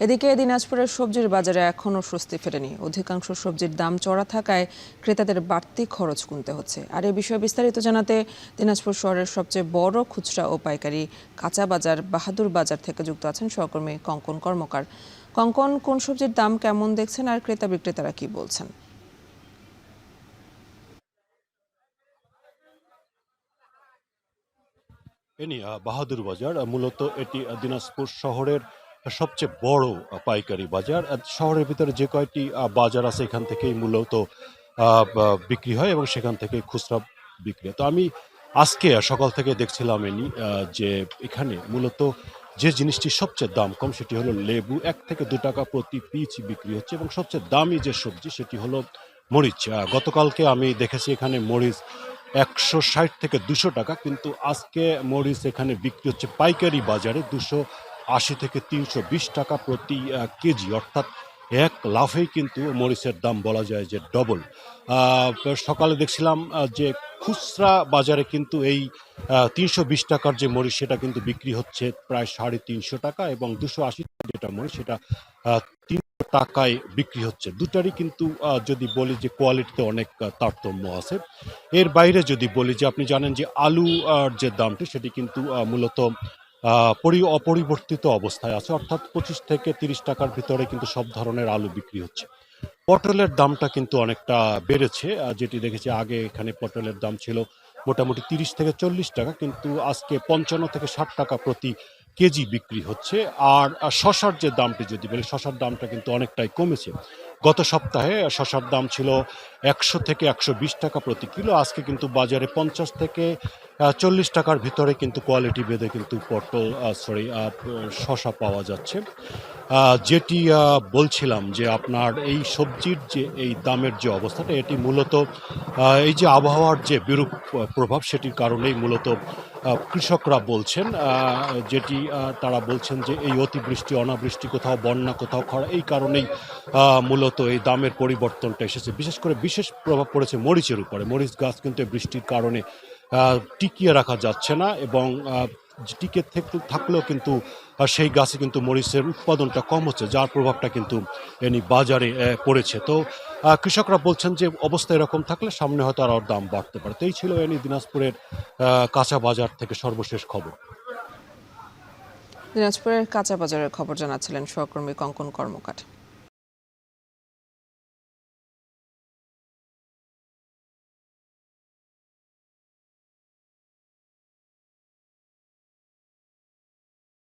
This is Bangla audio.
এদিকে দিনাজপুরের সবজির বাজারে এখনও স্বস্তি ফেরেনি। অধিকাংশ সবজির দাম চড়া থাকায় ক্রেতাদের বাড়তি খরচ গুনতে হচ্ছে। আর এই বিষয়ে বিস্তারিত জানাতে দিনাজপুর শহরের সবচেয়ে বড় খুচরা ও পাইকারি কাঁচা বাজার বাহাদুর বাজার থেকে যুক্ত আছেন সহকর্মী কঙ্কন কর্মকার। কঙ্কন, কোন সবজির দাম কেমন দেখছেন আর ক্রেতা বিক্রেতারা কি বলছেন? বাহাদুর বাজার মূলত এটি দিনাজপুর শহরের সবচেয়ে বড় পাইকারি বাজার। শহরের ভিতরে যে কয়টি বাজার আছে এখান থেকেই মূলত বিক্রি হয় এবং সেখান থেকে খুচরা বিক্রি হয়। তো আমি আজকে সকাল থেকে দেখছিলাম যে এখানে মূলত যে জিনিসটি সবচেয়ে দাম কম সেটি হলো লেবু। ১ থেকে ২ টাকা প্রতি পিস বিক্রি হচ্ছে এবং সবচেয়ে দামি যে সবজি সেটি হলো মরিচ। গতকালকে আমি দেখেছি এখানে মরিচ ১৬০ থেকে ২০০ টাকা, কিন্তু আজকে মরিচ এখানে বিক্রি হচ্ছে পাইকারি বাজারে ২৮০ থেকে ৩২০ টাকা প্রতি কেজি, অর্থাৎ এক লাফেই কিন্তু মরিচের দাম বলা যায় যে ডবল। সকালে দেখছিলাম যে খুচরা বাজারে কিন্তু এই ৩২০ টাকার যে মরিচ সেটা কিন্তু বিক্রি হচ্ছে প্রায় ৩৫০ টাকা এবং ২৮০ যেটা মরিচ সেটা ৩০০ টাকায় বিক্রি হচ্ছে। দুটারই কিন্তু যদি বলি যে কোয়ালিটিতে অনেক তারতম্য আছে। এর বাইরে যদি বলি যে আপনি জানেন যে আলু যে দামটি সেটি কিন্তু মূলত অপরিবর্তিত অবস্থায় আছে, অর্থাৎ ২৫ থেকে ৩০ টাকার ভিতরে কিন্তু সব ধরনের আলু বিক্রি হচ্ছে। পটলের দামটা কিন্তু অনেকটা বেড়েছে। যেটি দেখেছি আগে এখানে পটলের দাম ছিল মোটামুটি ৩০ থেকে ৪০ টাকা, কিন্তু আজকে ৫৫ থেকে ৬০ টাকা প্রতি কেজি বিক্রি হচ্ছে। আর শসার যে দামটি যদি বলি, শসার দামটা কিন্তু অনেকটাই কমেছে। গত সপ্তাহে শসার দাম ছিল ১০০ থেকে ১২০ টাকা প্রতি কিলো। আজকে কিন্তু বাজারে ৫০ থেকে ৪০ টাকার ভিতরে কিন্তু কোয়ালিটি ভেদে কিন্তু শসা পাওয়া যাচ্ছে। যেটি বলছিলাম যে আপনার এই সবজির যে এই দামের যে অবস্থাটা, এটি মূলত এই যে আবহাওয়ার যে বিরূপ প্রভাব সেটির কারণেই মূলত কৃষকরা বলছেন, যেটি তারা বলছেন যে এই অতিবৃষ্টি, অনাবৃষ্টি, কোথাও বন্যা, কোথাও খরা, এই কারণেই মূলত এই দামের পরিবর্তনটা এসেছে। বিশেষ করে বিশেষ প্রভাব পড়েছে মরিচের উপরে। মরিচ গাছ কিন্তু বৃষ্টির কারণে টিকিয়ে রাখা যাচ্ছে না এবং টিকে থাকলেও কিন্তু সেই গাছে কিন্তু মরিচের উৎপাদনটা কম হচ্ছে, যার প্রভাবটা কিন্তু বাজারে পড়েছে। তো কৃষকরা বলছেন যে অবস্থা এরকম থাকলে সামনে হয়তো আরও দাম বাড়তে পারে। তো এই ছিল দিনাজপুরের কাঁচা বাজার থেকে সর্বশেষ খবর। দিনাজপুরের কাঁচা বাজারের খবর জানাচ্ছিলেন সহকর্মী কঙ্কন কর্মকার।